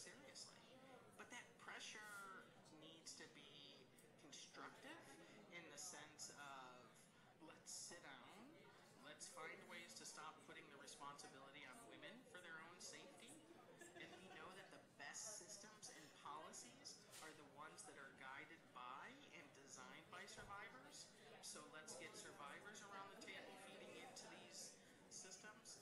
seriously. But that pressure needs to be constructive in the sense of let's sit down, let's find ways to stop putting the responsibility on women for their own safety. And we know that the best systems and policies are the ones that are guided by and designed by survivors. So let's get survivors around the table feeding into these systems.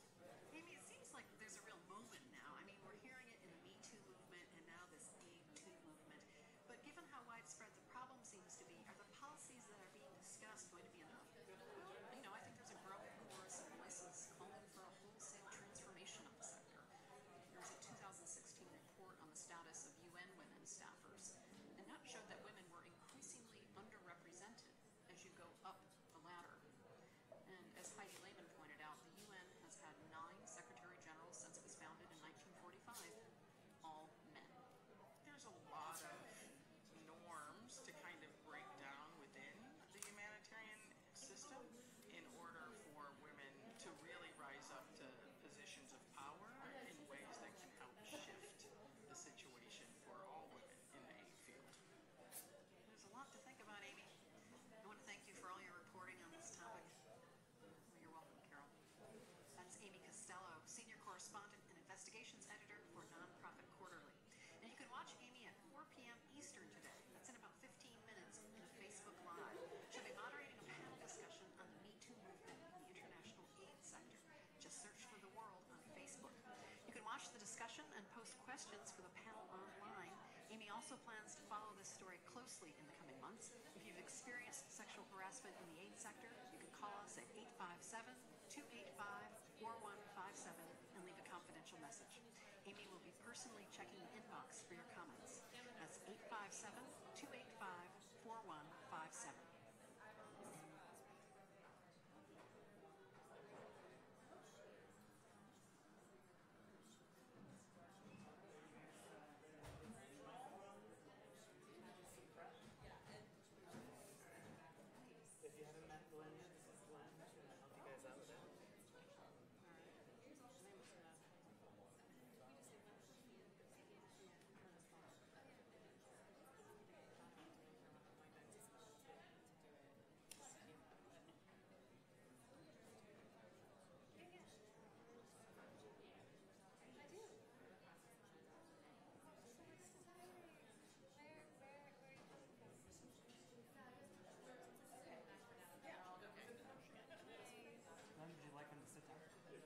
Amy, it seems like there's a real movement now. I mean, we're hearing it in the Me Too movement and now this Me2 movement. But given how widespread the problem seems to be, are the policies that are being discussed going to be enough? Well, I think there's a growing chorus of voices calling for a wholesale transformation of the sector. There was a 2016 report on the status of UN women staffers, and that showed that women were increasingly underrepresented as you go up the ladder. And as Heidi Lehman pointed out, the UN has had 9 Secretary Generals since it was founded in 1945, all men. There's a lot of norms to kind of break down within the humanitarian system in order for women to really rise up to positions of power in ways that can help shift the situation for all women in the aid field. There's a lot to think about, Amy. I want to thank you for all your reporting on this topic. You're welcome, Carol. That's Amy Costello, Senior Correspondent and Investigations Editor for Nonprofit Quarterly. And you can watch Amy at 4 p.m. Eastern today. That's in about 15 minutes in Facebook Live. She'll be moderating a panel discussion on the Me Too movement in the international aid sector. Just search for The World on Facebook. You can watch the discussion and post questions for the panel online. Amy also plans to follow this story closely in the coming months. If you've experienced sexual harassment in the aid sector, you can call us at 857-285-4157 and leave a confidential message. Amy will be personally checking the inbox for your comments. That's 857-285-4157. If you haven't met Glenn yet, this is Glenn. She's going to help you guys out with it. Glenn, would you like him to sit down? Okay.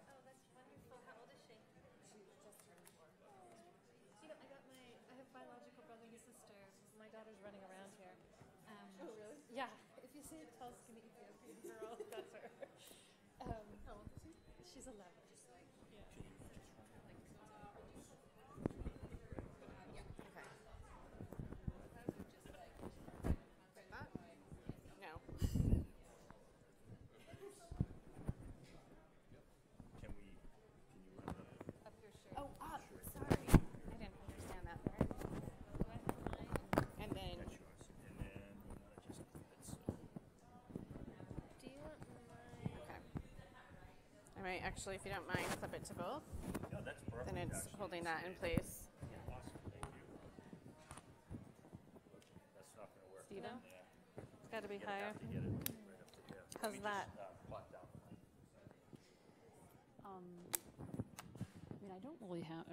Oh, that's wonderful. How old is she? She just turned 4. I have biological brother and sister. My daughter's running around here. Oh, really? Yeah. If you see a tall, skinny Ethiopian girl, that's her. How old is she? She's 11. Yeah. Okay. That? No. Can you run the Up your shirt. Oh, up. Sorry. I didn't understand that part. Do I have mine? And then, that's yours? And then we gotta just clip it. So Do you want mine? okay. All right, actually, if you don't mind, clip it to both. yeah, that's perfect. Then it's actually. holding that in place. Yeah, awesome. Thank you. That's not gonna work. Steven? Yeah. It's got to be You're higher. gonna have to get it right up to there. How's Let me that? Just, plot down. I mean, I don't really have.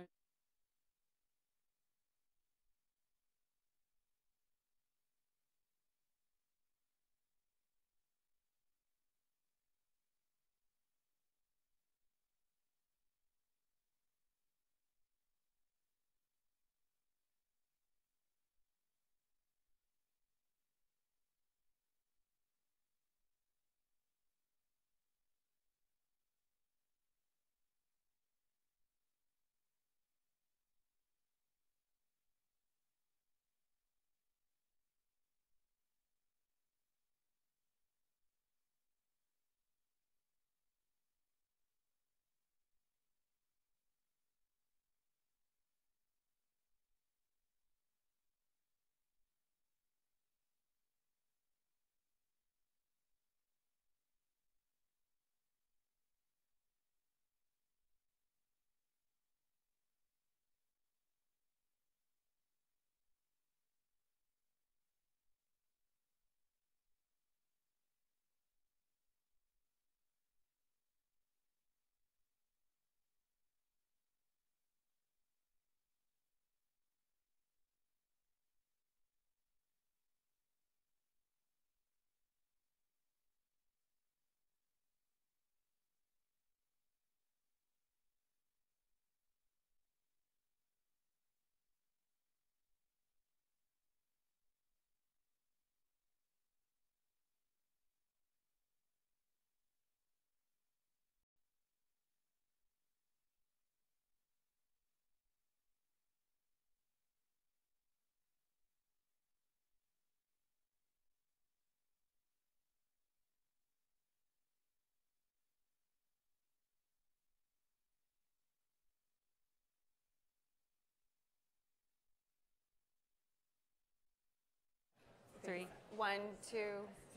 3. 1, 2,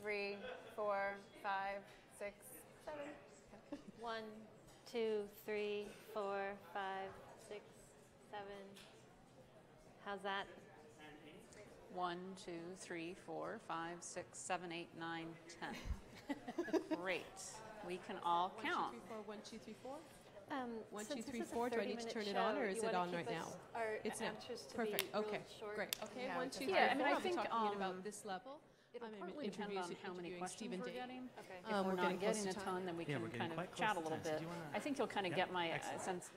3, 4, 5, 6, 7. 1, 2, 3, 4, 5, 6, 7. How's that? 1, 2, 3, 4, 5, 6, 7, 8, 9, 10. Great. We can all count. 1, 2, 3, 4. 1, Since 2, this 3, is a 4. Do I need to 30-minute turn it show, on, or you is it wanna on keep right now? our It's now. answers to Perfect. be Okay. really short. Great. Okay. Yeah, 1, it's 2, okay. 3, 4. Yeah, I mean, I I'll be think, talking about this level. It'll I'm partly depend on how many interviewing questions Stephen we're Day. getting. Okay. If we're we're not getting close getting a to time. ton, then we Yeah, can we're getting kind of quite close chat a to little time. So bit. do you wanna- I think you'll kind of Yep, get my excellent. sense,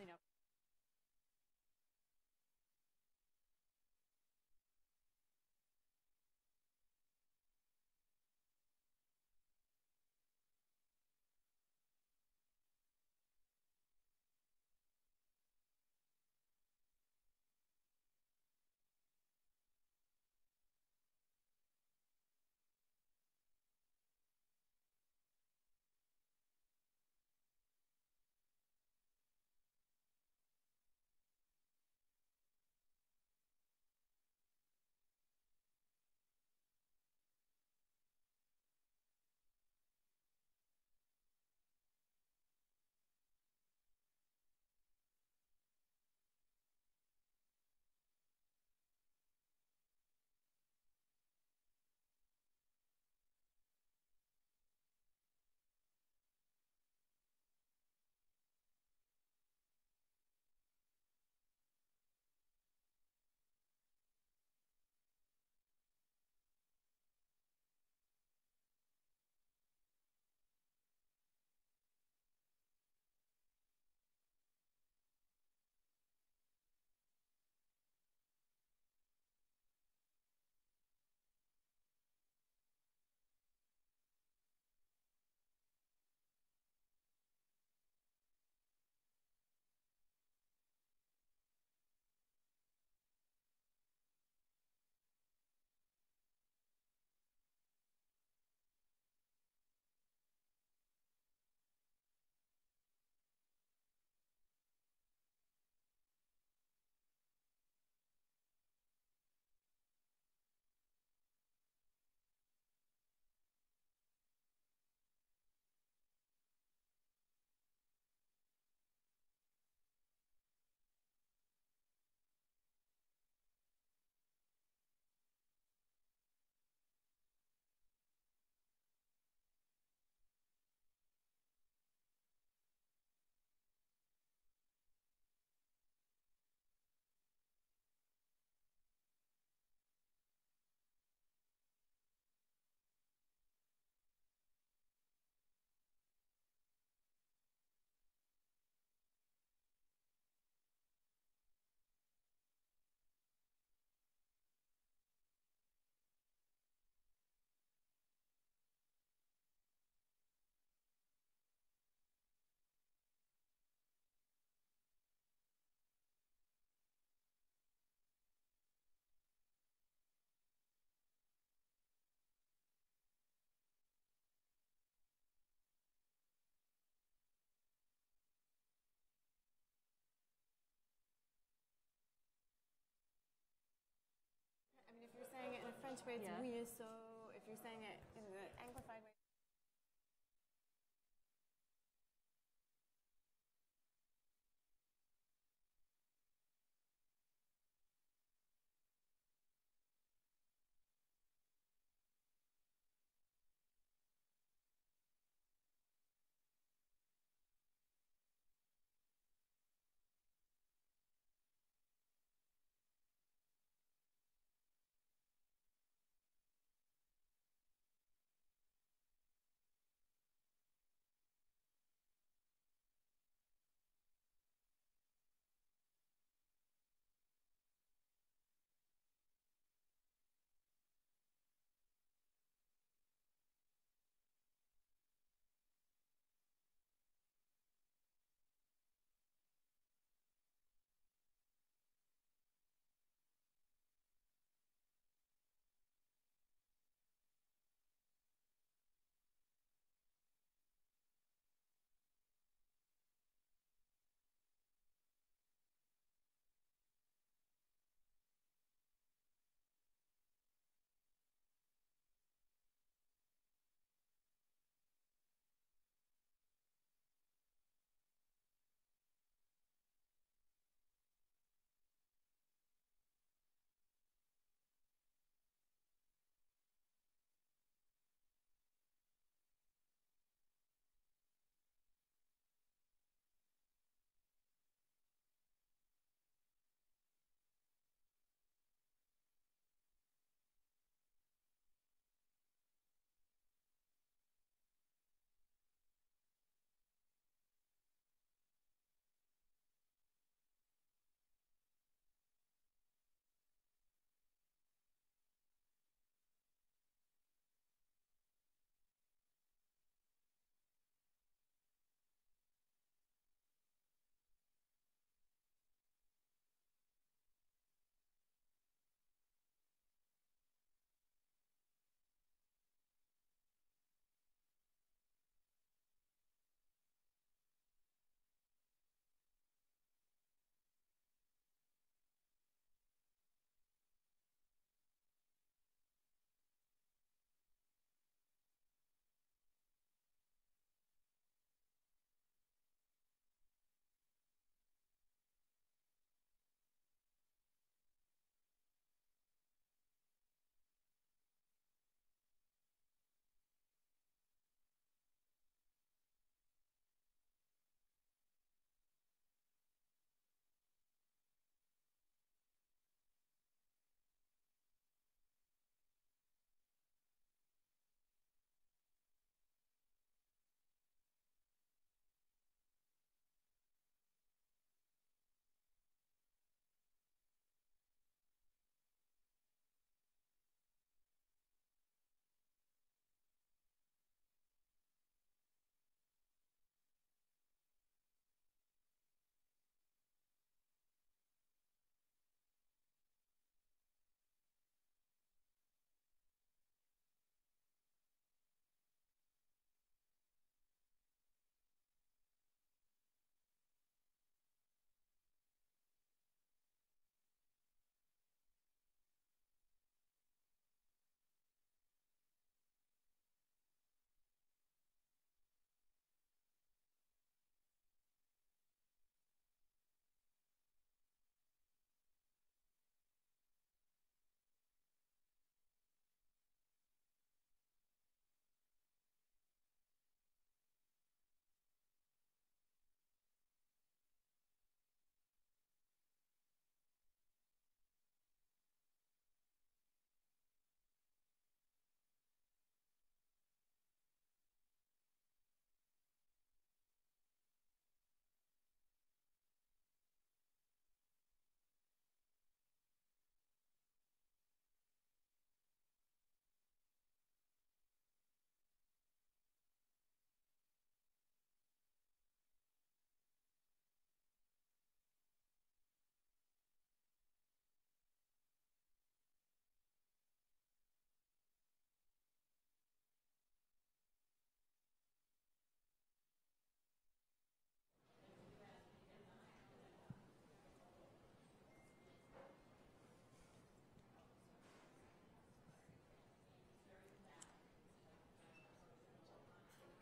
I mean, if you're saying it in a French way, it's Mouillesseaux. If you're saying it in the Anglified way,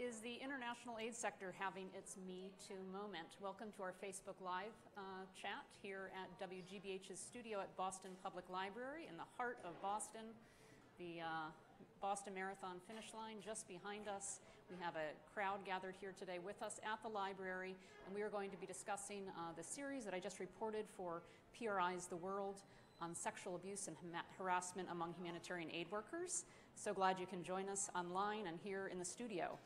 is the international aid sector having its Me Too moment? Welcome to our Facebook Live chat here at WGBH's studio at Boston Public Library in the heart of Boston. The Boston Marathon finish line just behind us. We have a crowd gathered here today with us at the library, and we are going to be discussing the series that I just reported for PRI's The World on sexual abuse and harassment among humanitarian aid workers. So glad you can join us online and here in the studio.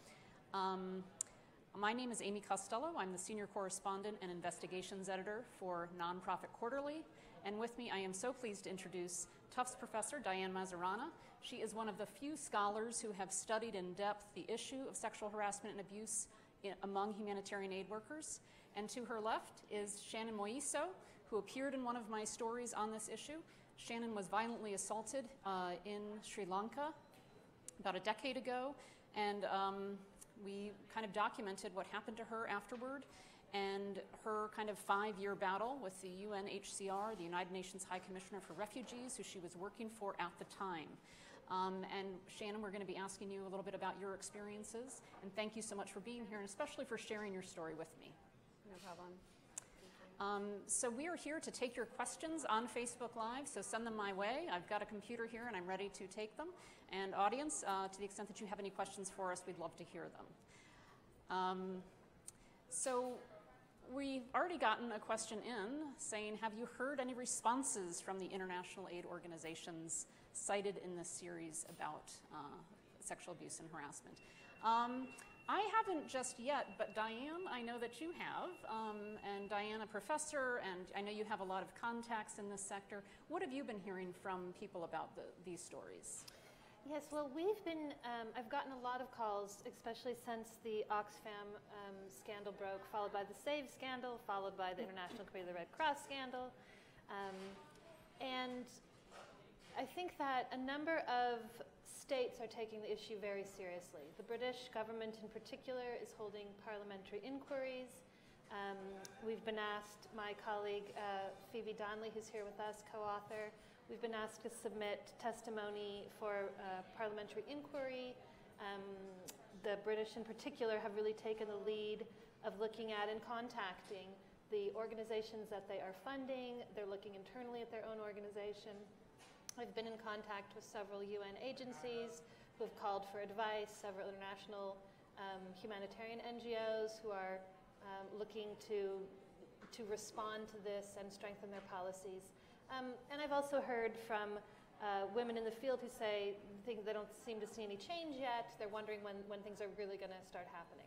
My name is Amy Costello. I'm the senior correspondent and investigations editor for Nonprofit Quarterly. And with me, I am so pleased to introduce Tufts professor Dyan Mazurana. She is one of the few scholars who have studied in depth the issue of sexual harassment and abuse among humanitarian aid workers. And to her left is Shannon Mouillesseaux, who appeared in one of my stories on this issue. Shannon was violently assaulted in Sri Lanka about a decade ago, and we kind of documented what happened to her afterward and her kind of 5-year battle with the UNHCR, the United Nations High Commissioner for Refugees, who she was working for at the time. And Shannon, we're going to be asking you a little bit about your experiences, and thank you so much for being here, and especially for sharing your story with me. No problem. So we are here to take your questions on Facebook Live, so send them my way. I've got a computer here and I'm ready to take them. And audience, to the extent that you have any questions for us, we'd love to hear them. So we've already gotten a question in saying, have you heard any responses from the international aid organizations cited in this series about sexual abuse and harassment? I haven't just yet, but Dyan, I know that you have, and Dyan, a professor, and I know you have a lot of contacts in this sector. What have you been hearing from people about these stories? Yes, well, we've been, I've gotten a lot of calls, especially since the Oxfam scandal broke, followed by the SAVE scandal, followed by the International Committee of the Red Cross scandal. And I think that a number of states are taking the issue very seriously. The British government in particular is holding parliamentary inquiries. We've been asked, my colleague Phoebe Donnelly, who's here with us, co-author, we've been asked to submit testimony for parliamentary inquiry. The British in particular have really taken the lead of looking at and contacting the organizations that they are funding. They're looking internally at their own organization. I've been in contact with several UN agencies who have called for advice, several international humanitarian NGOs who are looking to respond to this and strengthen their policies. And I've also heard from women in the field who say they don't seem to see any change yet. They're wondering when things are really going to start happening.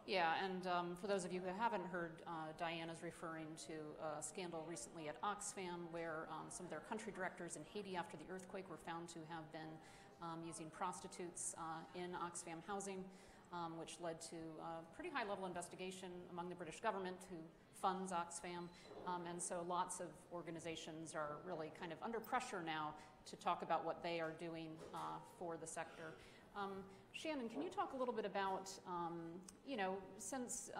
Yeah, and for those of you who haven't heard, Dyan is referring to a scandal recently at Oxfam where some of their country directors in Haiti after the earthquake were found to have been using prostitutes in Oxfam housing, which led to a pretty high-level investigation among the British government who funds Oxfam. And so lots of organizations are really kind of under pressure now to talk about what they are doing for the sector. Shannon, can you talk a little bit about, since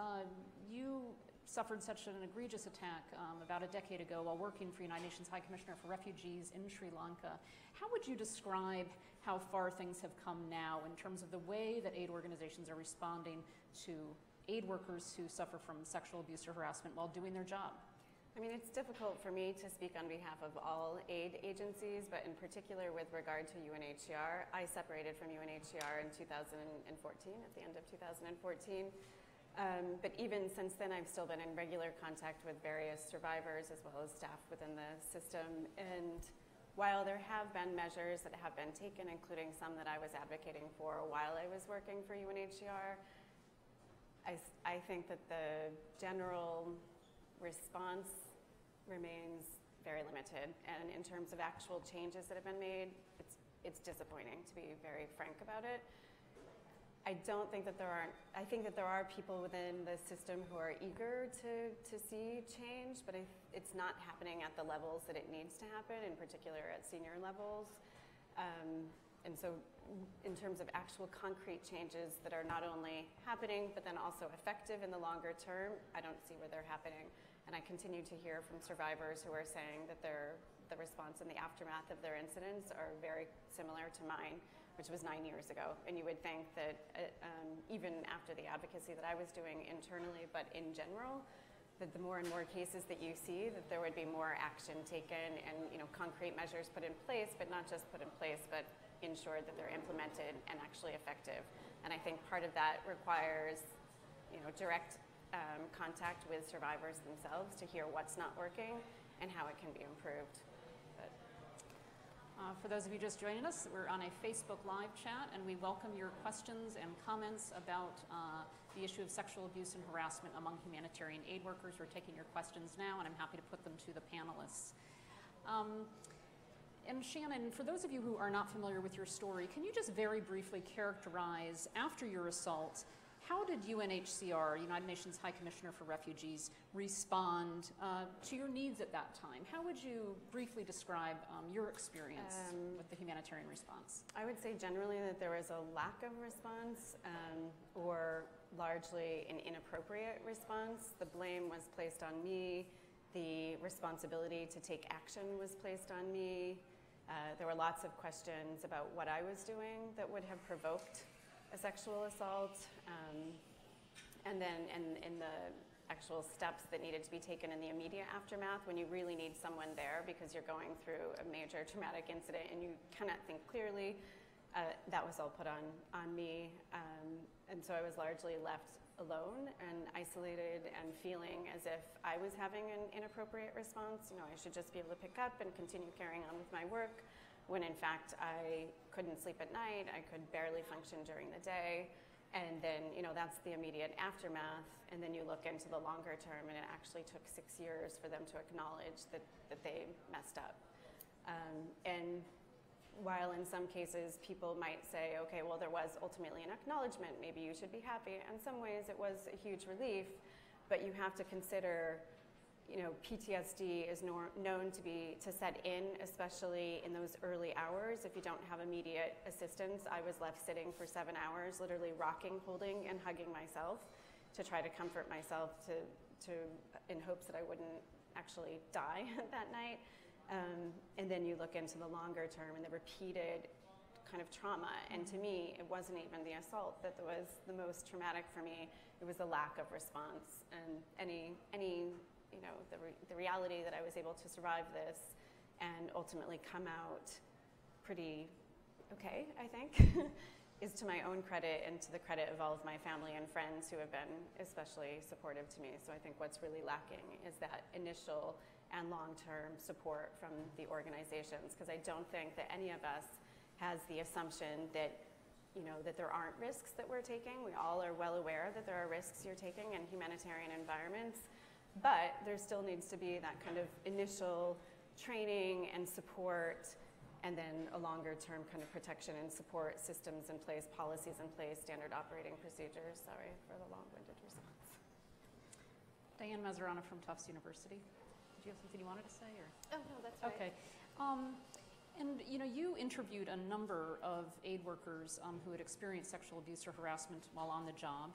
you suffered such an egregious attack about a decade ago while working for United Nations High Commissioner for Refugees in Sri Lanka, how would you describe how far things have come now in terms of the way that aid organizations are responding to aid workers who suffer from sexual abuse or harassment while doing their job? I mean, it's difficult for me to speak on behalf of all aid agencies, but in particular with regard to UNHCR. I separated from UNHCR in 2014, at the end of 2014. But even since then, I've still been in regular contact with various survivors as well as staff within the system. And while there have been measures that have been taken, including some that I was advocating for while I was working for UNHCR, I think that the general response remains very limited, and in terms of actual changes that have been made, it's disappointing, to be very frank about it. I think that there are people within the system who are eager to see change, but it's not happening at the levels that it needs to happen, in particular at senior levels. And so in terms of actual concrete changes that are not only happening, but then also effective in the longer term, I don't see where they're happening. And I continue to hear from survivors who are saying that the response in the aftermath of their incidents are very similar to mine, which was 9 years ago. And you would think that even after the advocacy that I was doing internally, but in general, that the more and more cases that you see, that there would be more action taken and concrete measures put in place, but not just put in place, but ensured that they're implemented and actually effective. And I think part of that requires direct contact with survivors themselves to hear what's not working and how it can be improved. But for those of you just joining us, we're on a Facebook Live chat, and we welcome your questions and comments about the issue of sexual abuse and harassment among humanitarian aid workers. We're taking your questions now, and I'm happy to put them to the panelists. And Shannon, for those of you who are not familiar with your story, can you just very briefly characterize, after your assault, how did UNHCR, United Nations High Commissioner for Refugees, respond to your needs at that time? How would you briefly describe your experience with the humanitarian response? I would say generally that there was a lack of response or largely an inappropriate response. The blame was placed on me. The responsibility to take action was placed on me. There were lots of questions about what I was doing that would have provoked a sexual assault, and then in the actual steps that needed to be taken in the immediate aftermath when you really need someone there because you're going through a major traumatic incident and you cannot think clearly. That was all put on me, and so I was largely left alone and isolated and feeling as if I was having an inappropriate response. I should just be able to pick up and continue carrying on with my work, when in fact I couldn't sleep at night, I could barely function during the day, and then that's the immediate aftermath, and then you look into the longer term, and it actually took 6 years for them to acknowledge that they messed up. And while in some cases people might say, okay, well, there was ultimately an acknowledgement, maybe you should be happy. In some ways it was a huge relief, but you have to consider, PTSD is known to set in, especially in those early hours. If you don't have immediate assistance, I was left sitting for 7 hours, literally rocking, holding, and hugging myself to try to comfort myself in hopes that I wouldn't actually die that night. And then you look into the longer term and the repeated kind of trauma. And to me, it wasn't even the assault that was the most traumatic for me. It was the lack of response and the reality that I was able to survive this and ultimately come out pretty okay, I think, is to my own credit and to the credit of all of my family and friends who have been especially supportive to me. So I think what's really lacking is that initial and long-term support from the organizations, because I don't think that any of us has the assumption that that there aren't risks that we're taking. We all are well aware that there are risks you're taking in humanitarian environments, but there still needs to be that kind of initial training and support, and then a longer-term kind of protection and support systems in place, policies in place, standard operating procedures. Sorry for the long-winded response. Dyan Mazurana from Tufts University. Did you have something you wanted to say? Or? Oh, no, that's right. Okay. And you interviewed a number of aid workers who had experienced sexual abuse or harassment while on the job.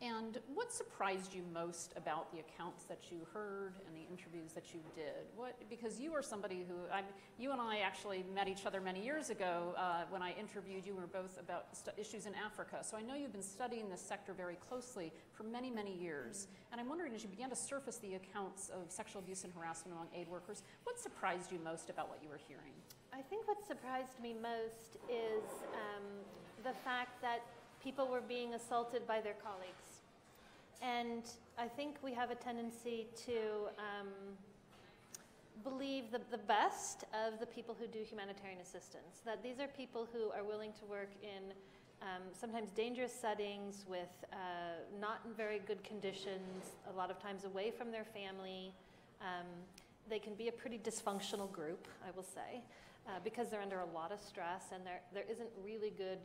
And what surprised you most about the accounts that you heard and the interviews that you did? Because you are somebody who, you and I actually met each other many years ago when I interviewed you. We were both about issues in Africa. So I know you've been studying this sector very closely for many, many years. And I'm wondering, as you began to surface the accounts of sexual abuse and harassment among aid workers, what surprised you most about what you were hearing? I think what surprised me most is the fact that people were being assaulted by their colleagues. And I think we have a tendency to believe the best of the people who do humanitarian assistance, that these are people who are willing to work in sometimes dangerous settings with not in very good conditions, a lot of times away from their family. They can be a pretty dysfunctional group, I will say, because they're under a lot of stress, and there isn't really good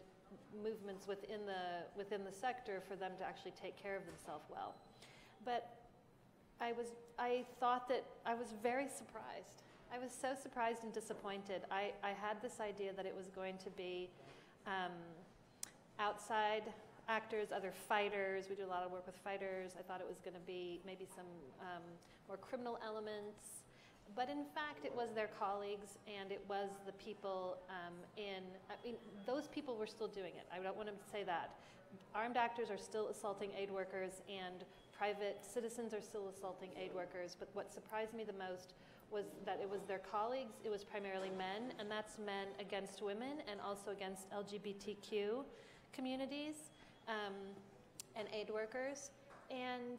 movements within the sector for them to actually take care of themselves well. But I thought that I was very surprised. I was so surprised and disappointed. I had this idea that it was going to be outside actors, other fighters. We do a lot of work with fighters. I thought it was going to be maybe some more criminal elements. But in fact, it was their colleagues, and it was the people those people were still doing it. I don't want to say that. Armed actors are still assaulting aid workers, and private citizens are still assaulting aid workers. But what surprised me the most was that it was their colleagues. It was primarily men, and that's men against women and also against LGBTQ communities and aid workers. And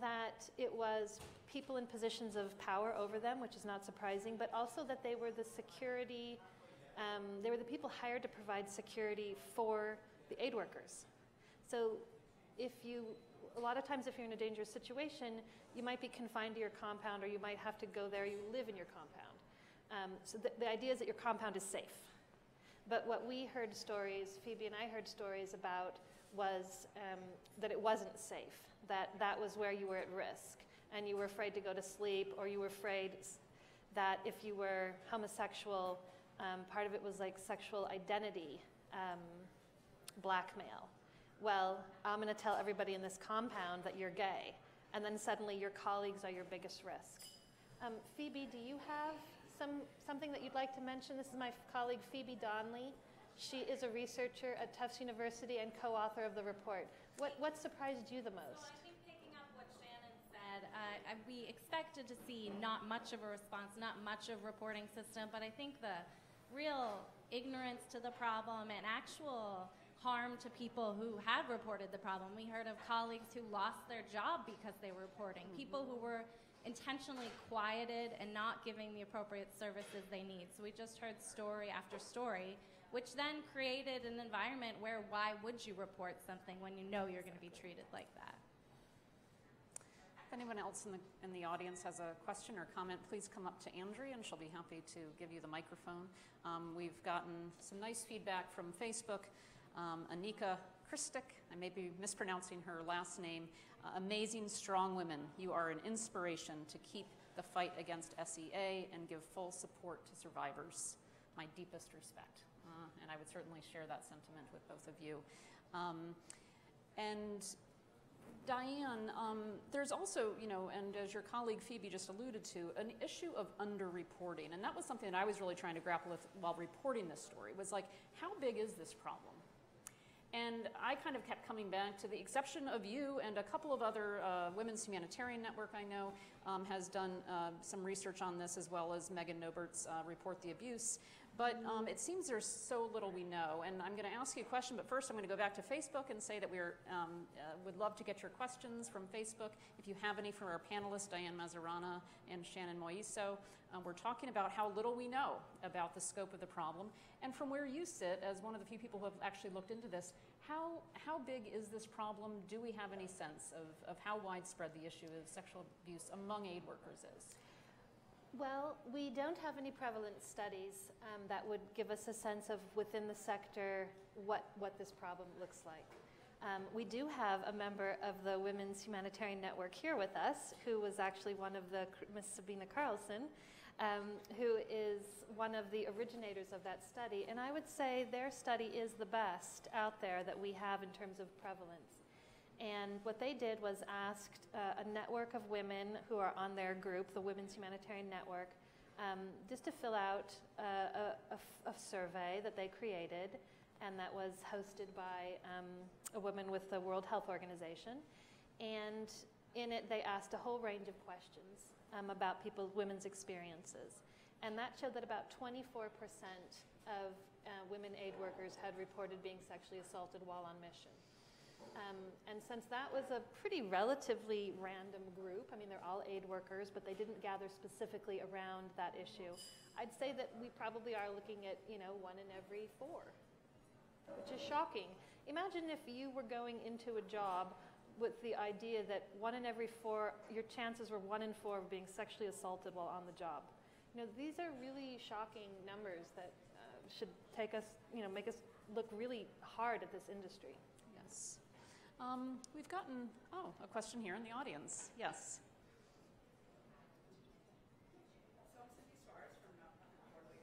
that it was people in positions of power over them, which is not surprising, but also that they were the security, they were the people hired to provide security for the aid workers. So a lot of times if you're in a dangerous situation, you might be confined to your compound, or you might have to go there, you live in your compound. So the idea is that your compound is safe. But what we heard stories, Phoebe and I heard stories about, was that it wasn't safe. That was where you were at risk, and you were afraid to go to sleep, or you were afraid that if you were homosexual, part of it was like sexual identity blackmail. Well, I'm going to tell everybody in this compound that you're gay, and then suddenly your colleagues are your biggest risk. Phoebe, do you have something that you'd like to mention? This is my colleague Phoebe Donnelly. She is a researcher at Tufts University and co-author of the report. What surprised you the most? So I think picking up what Shannon said, we expected to see not much of a response, not much of a reporting system, but I think the real ignorance to the problem and actual harm to people who had reported the problem. We heard of colleagues who lost their job because they were reporting, people who were intentionally quieted and not giving the appropriate services they need. So we just heard story after story, which then created an environment where why would you report something when you know you're going to be treated like that? If anyone else in the audience has a question or comment, please come up to Andrea, and she'll be happy to give you the microphone. We've gotten some nice feedback from Facebook. Anika Kristik, I may be mispronouncing her last name. Amazing, strong women. You are an inspiration to keep the fight against SEA and give full support to survivors. My deepest respect. And I would certainly share that sentiment with both of you. And Dyan, there's also, and as your colleague Phoebe just alluded to, an issue of underreporting. And that was something that I was really trying to grapple with while reporting this story, was like, how big is this problem? And I kind of kept coming back to the exception of you and a couple of other Women's Humanitarian Network I know has done some research on this, as well as Megan Nobert's Report the Abuse. But it seems there's so little we know. And I'm going to ask you a question, but first I'm going to go back to Facebook and say that we would love to get your questions from Facebook. If you have any for our panelists, Dyan Mazurana and Shannon Mouillesseaux, we're talking about how little we know about the scope of the problem. And from where you sit, as one of the few people who have actually looked into this, how big is this problem? Do we have any sense of how widespread the issue of sexual abuse among aid workers is? Well, we don't have any prevalence studies that would give us a sense of within the sector what this problem looks like. We do have a member of the Women's Humanitarian Network here with us, who was actually one of the, Miss Sabina Carlson, who is one of the originators of that study. And I would say their study is the best out there that we have in terms of prevalence. And what they did was asked a network of women who are on their group, the Women's Humanitarian Network, just to fill out a survey that they created, and that was hosted by a woman with the World Health Organization. And in it, they asked a whole range of questions about women's experiences. And that showed that about 24% of women aid workers had reported being sexually assaulted while on mission. And since that was a pretty relatively random group, I mean, they're all aid workers, but they didn't gather specifically around that issue, I'd say that we probably are looking at, 1 in every 4, which is shocking. Imagine if you were going into a job with the idea that 1 in every 4, your chances were 1 in 4 of being sexually assaulted while on the job. These are really shocking numbers that should take us, make us look really hard at this industry. Yes. We've gotten, a question here in the audience. Yes. So I'm Cindy Suarez from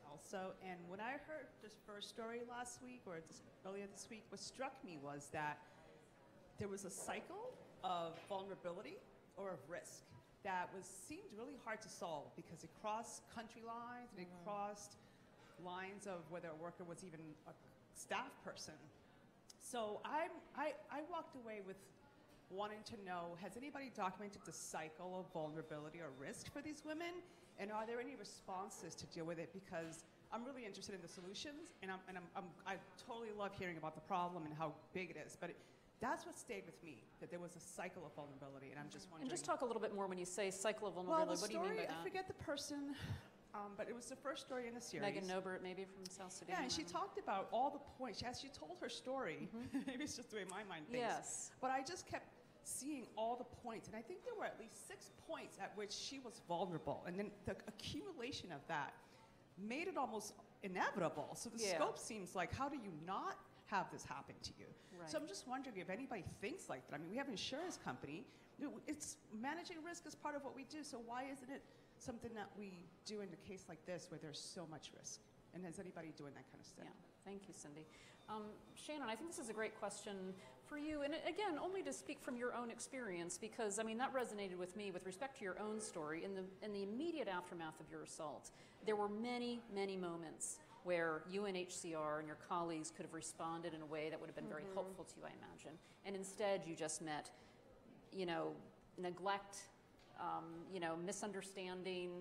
also, and when I heard this first story last week, or earlier this week, what struck me was that there was a cycle of vulnerability or of risk. that seemed really hard to solve because it crossed country lines and it crossed lines of whether a worker was even a staff person. So I walked away with wanting to know, has anybody documented the cycle of vulnerability or risk for these women? And are there any responses to deal with it? Because I'm really interested in the solutions, and I totally love hearing about the problem and how big it is. But that's what stayed with me, that there was a cycle of vulnerability, and I'm just wondering. And just talk a little bit more when you say cycle of vulnerability. Well, what do you mean by that? I forget the person, but it was the first story in the series. Megan Nobert, maybe from South Sudan. Yeah, and she talked about all the points. As she told her story, maybe it's just the way my mind thinks. Yes. But I just kept seeing all the points, and I think there were at least 6 points at which she was vulnerable, and then the accumulation of that made it almost inevitable. So the scope seems like, how do you not have this happen to you? Right. So I'm just wondering if anybody thinks like that. I mean, we have an insurance company. It's managing risk is part of what we do. So why isn't it something that we do in a case like this where there's so much risk? And is anybody doing that kind of stuff? Yeah, thank you, Cindy. Shannon, I think this is a great question for you. And again, only to speak from your own experience, because I mean, that resonated with me with respect to your own story. In the immediate aftermath of your assault, there were many, many moments where UNHCR and your colleagues could have responded in a way that would have been very helpful to you, I imagine. And instead, you just met, neglect, misunderstanding,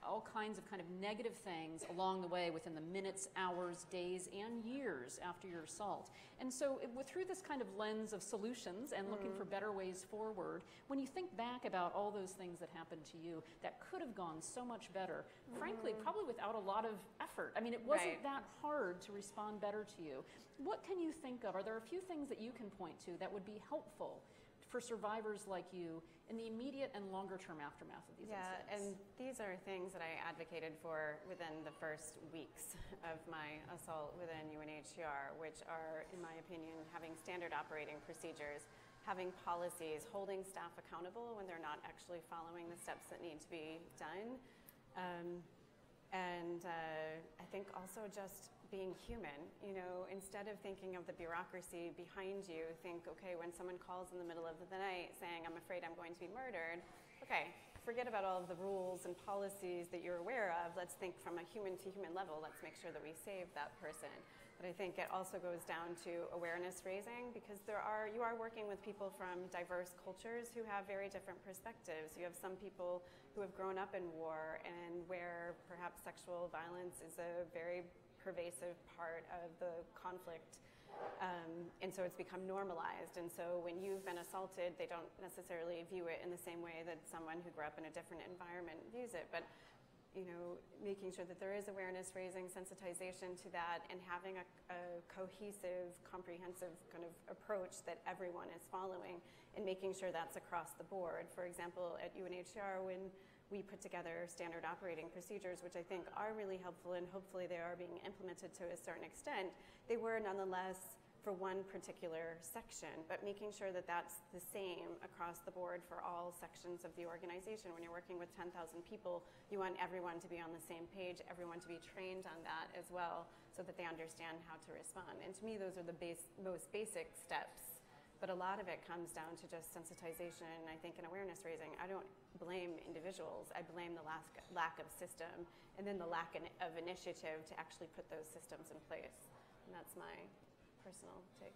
all kinds of kind of negative things along the way within the minutes, hours, days, and years after your assault. And so through this kind of lens of solutions and looking for better ways forward, when you think back about all those things that happened to you that could have gone so much better, frankly, probably without a lot of effort. I mean, it wasn't that hard to respond better to you. What can you think of? Are there a few things that you can point to that would be helpful for survivors like you in the immediate and longer term aftermath of these incidents? And these are things that I advocated for within the first weeks of my assault within UNHCR, which are, in my opinion, having standard operating procedures, having policies, holding staff accountable when they're not actually following the steps that need to be done. I think also just being human, instead of thinking of the bureaucracy behind you, think, okay, when someone calls in the middle of the night saying, I'm afraid I'm going to be murdered, okay, forget about all of the rules and policies that you're aware of. Let's think from a human-to-human level. Let's make sure that we save that person. But I think it also goes down to awareness raising, because you are working with people from diverse cultures who have very different perspectives. You have some people who have grown up in war and where perhaps sexual violence is a very pervasive part of the conflict, and so it's become normalized. And so when you've been assaulted, they don't necessarily view it in the same way that someone who grew up in a different environment views it. But making sure that there is awareness raising, sensitization to that, and having a cohesive, comprehensive kind of approach that everyone is following, and making sure that's across the board. For example, at UNHCR, when we put together standard operating procedures, which I think are really helpful, and hopefully they are being implemented to a certain extent, they were nonetheless for one particular section, but making sure that that's the same across the board for all sections of the organization. When you're working with 10,000 people, you want everyone to be on the same page, everyone to be trained on that as well, so that they understand how to respond. And to me, those are the most basic steps. But a lot of it comes down to just sensitization, I think, and awareness raising. I don't blame individuals. I blame the lack of system, and then the lack of initiative to actually put those systems in place. And that's my personal take.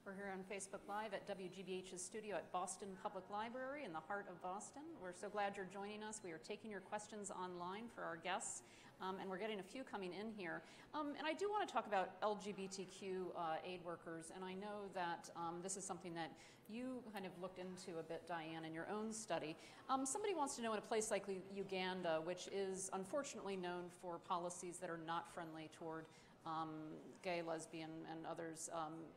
We're here on Facebook Live at WGBH's studio at Boston Public Library in the heart of Boston. We're so glad you're joining us. We are taking your questions online for our guests, and we're getting a few coming in here. And I do want to talk about LGBTQ aid workers, and I know that this is something that you kind of looked into a bit, Dyan, in your own study. Somebody wants to know, in a place like Uganda, which is unfortunately known for policies that are not friendly toward gay, lesbian, and others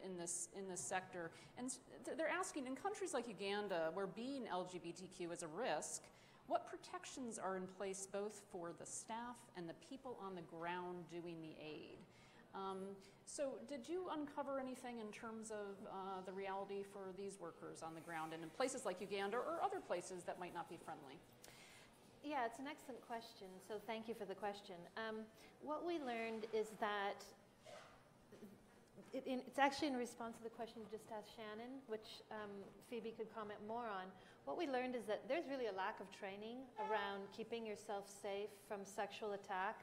in this sector. And they're asking, in countries like Uganda, where being LGBTQ is a risk, what protections are in place both for the staff and the people on the ground doing the aid? So did you uncover anything in terms of the reality for these workers on the ground and in places like Uganda or other places that might not be friendly? Yeah, it's an excellent question, so thank you for the question. What we learned is that, it's actually in response to the question you just asked Shannon, which Phoebe could comment more on. what we learned is that there's really a lack of training around keeping yourself safe from sexual attack,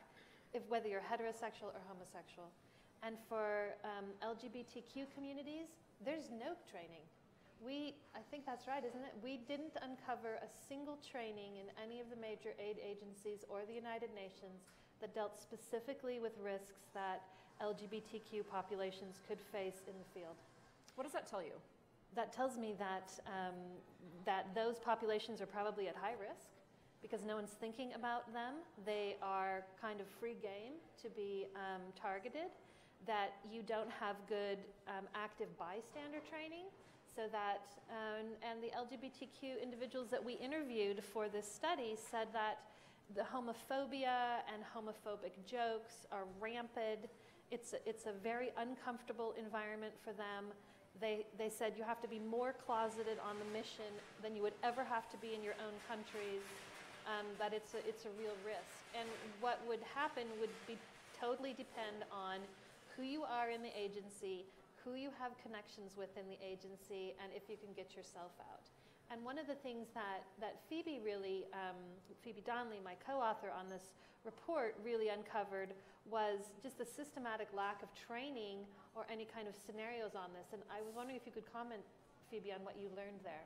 whether you're heterosexual or homosexual. And for LGBTQ communities, there's no training. I think that's right, isn't it? We didn't uncover a single training in any of the major aid agencies or the United Nations that dealt specifically with risks that LGBTQ populations could face in the field. What does that tell you? That tells me that, that those populations are probably at high risk because no one's thinking about them. They are kind of free game to be targeted, that you don't have good active bystander training, so that, and the LGBTQ individuals that we interviewed for this study said that the homophobia and homophobic jokes are rampant. It's a very uncomfortable environment for them. They said you have to be more closeted on the mission than you would ever have to be in your own countries, that it's a real risk. And what would happen would be totally depend on who you are in the agency, who you have connections with in the agency, and if you can get yourself out. And one of the things that Phoebe really, Phoebe Donnelly, my co-author on this report, really uncovered was just the systematic lack of training or any kind of scenarios on this. And I was wondering if you could comment, Phoebe, on what you learned there.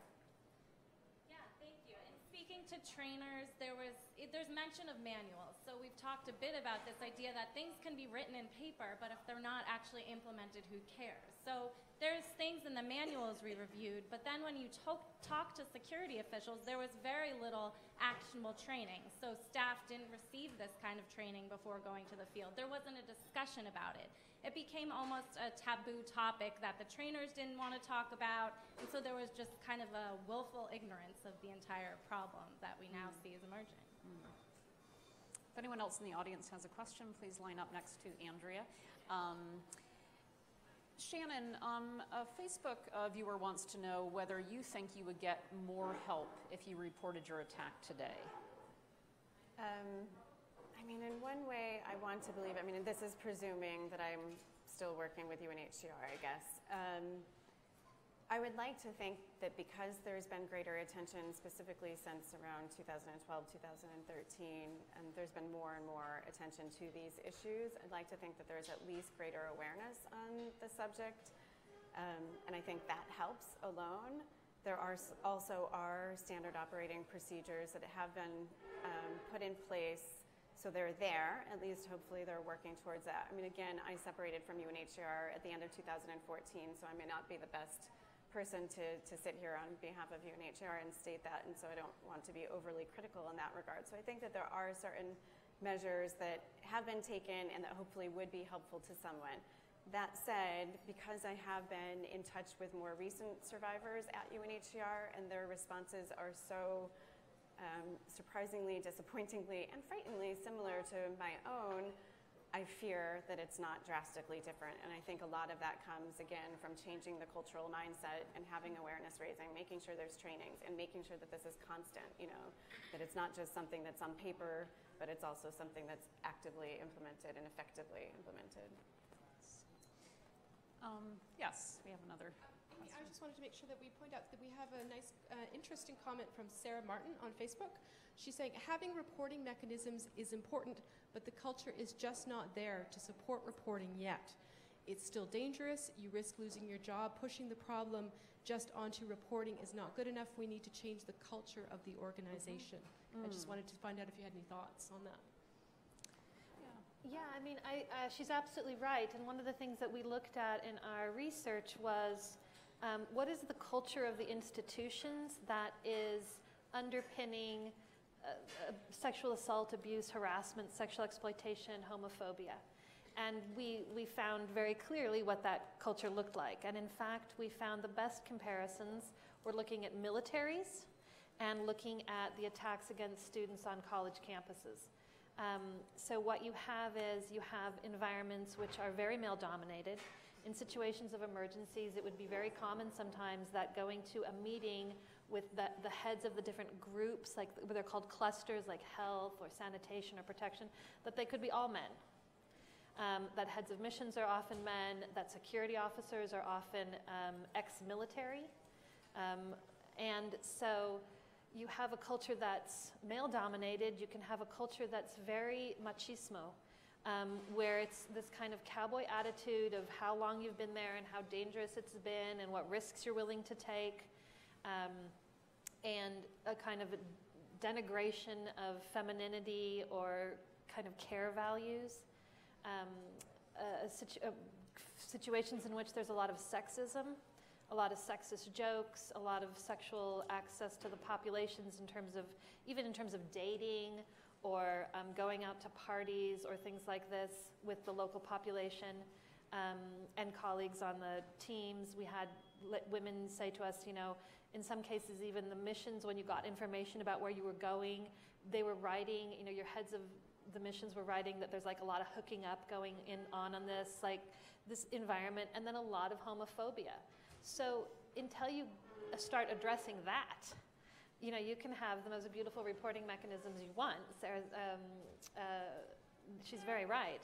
Yeah, thank you. And speaking to trainers, there's mention of manuals. So we've talked a bit about this idea that things can be written in paper, but if they're not actually implemented, who cares? So there's things in the manuals we reviewed, but then when you talk to security officials, there was very little actionable training. So staff didn't receive this kind of training before going to the field. There wasn't a discussion about it. It became almost a taboo topic that the trainers didn't want to talk about, and so there was just kind of a willful ignorance of the entire problem that we now see as emerging. If anyone else in the audience has a question, please line up next to Andrea. Shannon, a Facebook viewer wants to know whether you think you would get more help if you reported your attack today. I mean, in one way, I want to believe, I mean, this is presuming that I'm still working with UNHCR, I guess. I would like to think that because there's been greater attention, specifically since around 2012, 2013, and there's been more and more attention to these issues, I'd like to think that there's at least greater awareness on the subject, and I think that helps alone. There are also standard operating procedures that have been put in place, so they're there, at least hopefully they're working towards that. I mean, again, I separated from UNHCR at the end of 2014, so I may not be the best person to sit here on behalf of UNHCR and state that, and so I don't want to be overly critical in that regard. So I think that there are certain measures that have been taken and that hopefully would be helpful to someone. That said, because I have been in touch with more recent survivors at UNHCR and their responses are so surprisingly, disappointingly, and frighteningly similar to my own, I fear that it's not drastically different. And I think a lot of that comes, again, from changing the cultural mindset and having awareness raising, making sure there's trainings, and making sure that this is constant, you know, that it's not just something that's on paper, but it's also something that's actively implemented and effectively implemented. Yes, we have another question. I just wanted to make sure that we point out that we have a nice, interesting comment from Sarah Martin on Facebook. She's saying, having reporting mechanisms is important, but the culture is just not there to support reporting yet. It's still dangerous. You risk losing your job. Pushing the problem just onto reporting is not good enough. We need to change the culture of the organization. I just wanted to find out if you had any thoughts on that. Yeah, I mean, she's absolutely right. And one of the things that we looked at in our research was what is the culture of the institutions that is underpinning sexual assault, abuse, harassment, sexual exploitation, homophobia. And we found very clearly what that culture looked like. And in fact, we found the best comparisons were looking at militaries and looking at the attacks against students on college campuses. So what you have is you have environments which are very male-dominated. In situations of emergencies, it would be very common sometimes that going to a meeting with the heads of the different groups, like they're called clusters, like health or sanitation or protection, that they could be all men. That heads of missions are often men, that security officers are often ex-military. And so you have a culture that's male-dominated. You can have a culture that's very machismo, where it's this kind of cowboy attitude of how long you've been there and how dangerous it's been and what risks you're willing to take, and a kind of a denigration of femininity or kind of care values. Situations in which there's a lot of sexism, a lot of sexist jokes, a lot of sexual access to the populations even in terms of dating or going out to parties or things like this with the local population and colleagues on the teams. We had women say to us, in some cases even the missions, when you got information about where you were going, they were writing, your heads of the missions were writing that there's like a lot of hooking up going on this environment, and then a lot of homophobia. So until you start addressing that, you can have the most beautiful reporting mechanisms you want. Sarah, she's very right,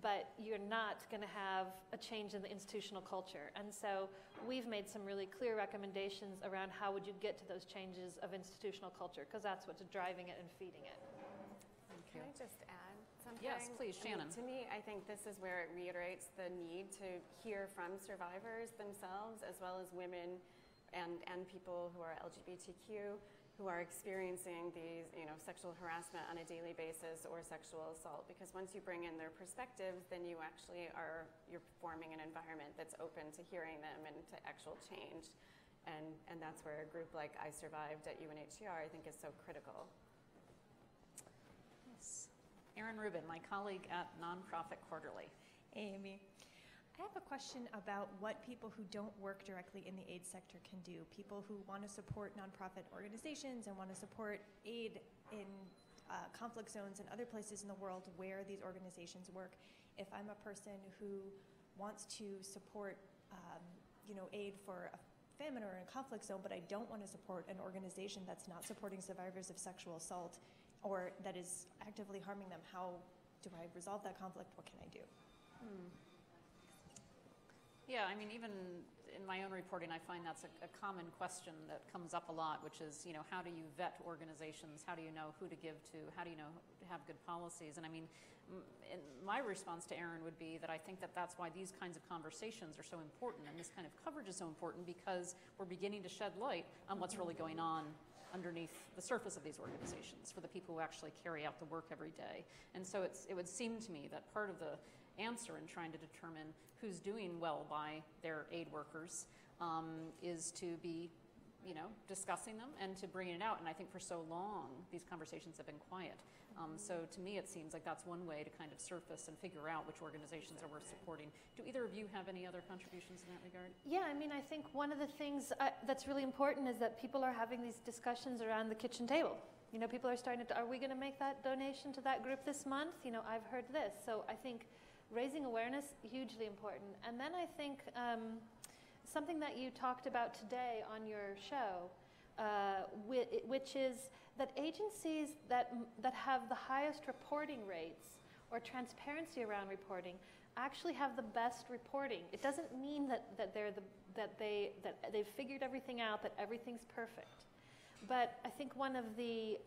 but you're not going to have a change in the institutional culture. And so we've made some really clear recommendations around how would you get to those changes of institutional culture, because that's what's driving it and feeding it. Can I just add something? Yes, please, Shannon. To me, I think this is where it reiterates the need to hear from survivors themselves, as well as women and people who are LGBTQ, who are experiencing these, sexual harassment on a daily basis or sexual assault. Because once you bring in their perspectives, then you're forming an environment that's open to hearing them and to actual change. And that's where a group like I Survived at UNHCR, I think, is so critical. Erin Rubin, my colleague at Nonprofit Quarterly. Hey, Amy. I have a question about what people who don't work directly in the aid sector can do. People who want to support nonprofit organizations and want to support aid in conflict zones and other places in the world where these organizations work. If I'm a person who wants to support, aid for a famine or in a conflict zone, but I don't want to support an organization that's not supporting survivors of sexual assault, or that is actively harming them, how do I resolve that conflict? What can I do? Yeah, even in my own reporting, I find that's a common question that comes up a lot, which is, how do you vet organizations? How do you know who to give to? How do you know to have good policies? And my response to Erin would be that I think that that's why these kinds of conversations are so important, and this kind of coverage is so important, because we're beginning to shed light on what's really going on underneath the surface of these organizations for the people who actually carry out the work every day. And so it would seem to me that part of the answer in trying to determine who's doing well by their aid workers is to be, discussing them and to bring it out. And I think for so long, these conversations have been quiet. So to me, it seems like that's one way to kind of surface and figure out which organizations are worth supporting. Do either of you have any other contributions in that regard? Yeah, I think one of the things that's really important is that people are having these discussions around the kitchen table. People are starting to, are we going to make that donation to that group this month? I've heard this. So I think raising awareness, hugely important. And then I think something that you talked about today on your show, which is that agencies that have the highest reporting rates or transparency around reporting actually have the best reporting. It doesn't mean that they've figured everything out, that everything's perfect. But I think one of the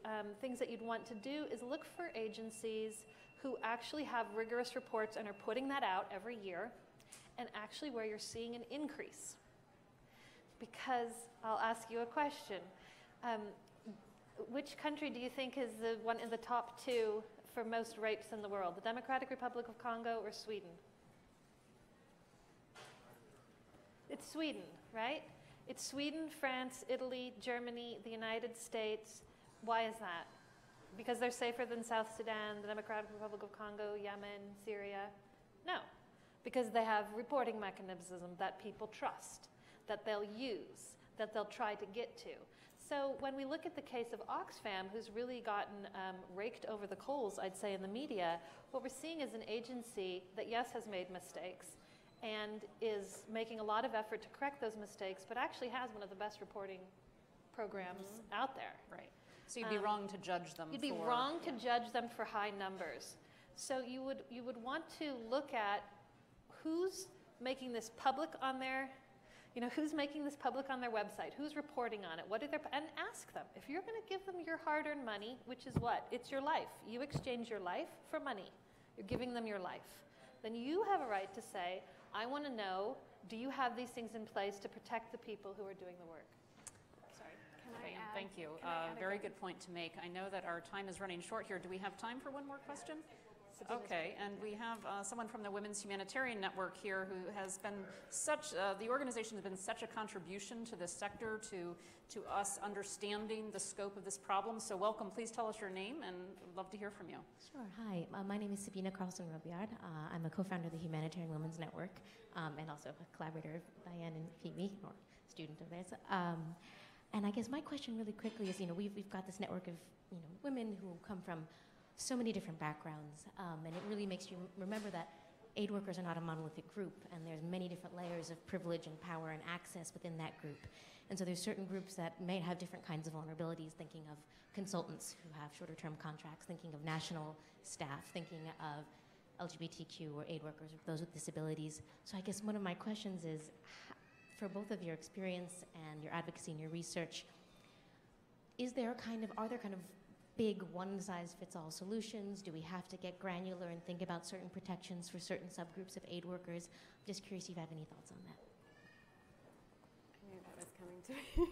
things that you'd want to do is look for agencies who actually have rigorous reports and are putting that out every year, and actually where you're seeing an increase. Because I'll ask you a question. Which country do you think is the one in the top 2 for most rapes in the world? The Democratic Republic of Congo or Sweden? It's Sweden, right? It's Sweden, France, Italy, Germany, the United States. Why is that? Because they're safer than South Sudan, the Democratic Republic of Congo, Yemen, Syria? No, because they have reporting mechanisms that people trust, that they'll use, that they'll try to get to. So when we look at the case of Oxfam, who's really gotten raked over the coals, I'd say, in the media, what we're seeing is an agency that, yes, has made mistakes and is making a lot of effort to correct those mistakes, but actually has one of the best reporting programs out there. Right. So you'd be wrong to judge them. You'd be wrong to judge them for high numbers. So you would want to look at who's making this public on their You know, who's making this public on their website? Who's reporting on it? What are their, and ask them. If you're going to give them your hard-earned money, which is what? It's your life. You exchange your life for money. You're giving them your life. Then you have a right to say, I want to know, do you have these things in place to protect the people who are doing the work? Sorry. Okay, thank you. Very good point to make. I know that our time is running short here. Do we have time for one more question? Okay, and we have someone from the Women's Humanitarian Network here who has been such, the organization has been such a contribution to this sector, to us understanding the scope of this problem. So welcome, please tell us your name, and we'd love to hear from you. Sure, hi, my name is Sabina Carlson-Robillard. I'm a co-founder of the Humanitarian Women's Network, and also a collaborator of Dyan and Phoebe, or student of theirs. And I guess my question really quickly is, you know, we've got this network of, you know, women who come from so many different backgrounds, and it really makes you remember that aid workers are not a monolithic group, and there's many different layers of privilege and power and access within that group. And so there's certain groups that may have different kinds of vulnerabilities, thinking of consultants who have shorter-term contracts, thinking of national staff, thinking of LGBTQ or aid workers, or those with disabilities. So I guess one of my questions is, for both of your experience and your advocacy and your research, are there kind of big one-size-fits-all solutions? Do we have to get granular and think about certain protections for certain subgroups of aid workers? I'm just curious if you have any thoughts on that. I knew that was coming to me.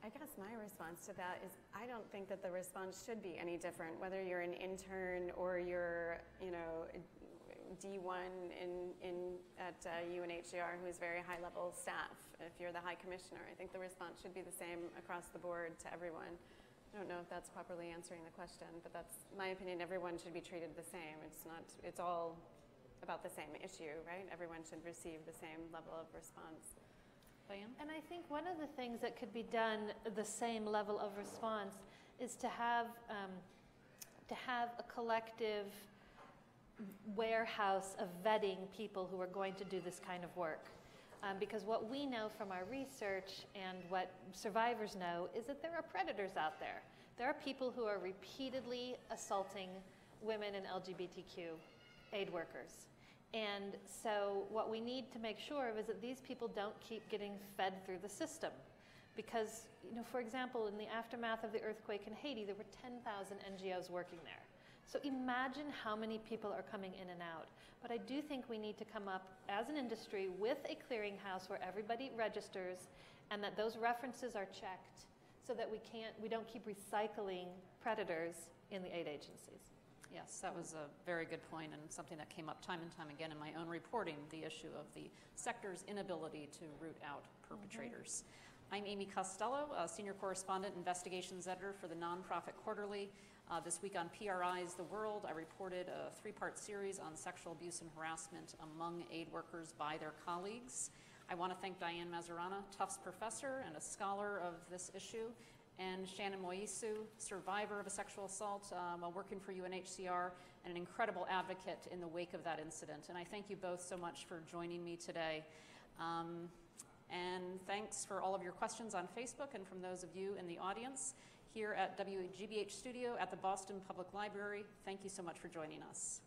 I guess my response to that is I don't think that the response should be any different, whether you're an intern or you're, you know, D1 at UNHCR, who is very high-level staff. If you're the High Commissioner, I think the response should be the same across the board to everyone. I don't know if that's properly answering the question, but that's my opinion. Everyone should be treated the same. It's all about the same issue, right? Everyone should receive the same level of response. Diane? And I think one of the things that could be done, the same level of response, is to have a collective warehouse of vetting people who are going to do this kind of work. Because what we know from our research and what survivors know is that there are predators out there. There are people who are repeatedly assaulting women and LGBTQ aid workers. And so what we need to make sure of is that these people don't keep getting fed through the system. Because, you know, for example, in the aftermath of the earthquake in Haiti, there were 10,000 NGOs working there. So imagine how many people are coming in and out. But I do think we need to come up as an industry with a clearinghouse where everybody registers and that those references are checked so that we don't keep recycling predators in the aid agencies. Yes, that was a very good point, and something that came up time and time again in my own reporting, the issue of the sector's inability to root out perpetrators. I'm Amy Costello, Senior Correspondent, Investigations Editor for the Nonprofit Quarterly. This week on PRI's The World, I reported a three-part series on sexual abuse and harassment among aid workers by their colleagues. I want to thank Dyan Mazurana, Tufts professor and a scholar of this issue, and Shannon Mouillesseaux, survivor of a sexual assault while working for UNHCR, and an incredible advocate in the wake of that incident. And I thank you both so much for joining me today. And thanks for all of your questions on Facebook and from those of you in the audience here at WGBH Studio at the Boston Public Library. Thank you so much for joining us.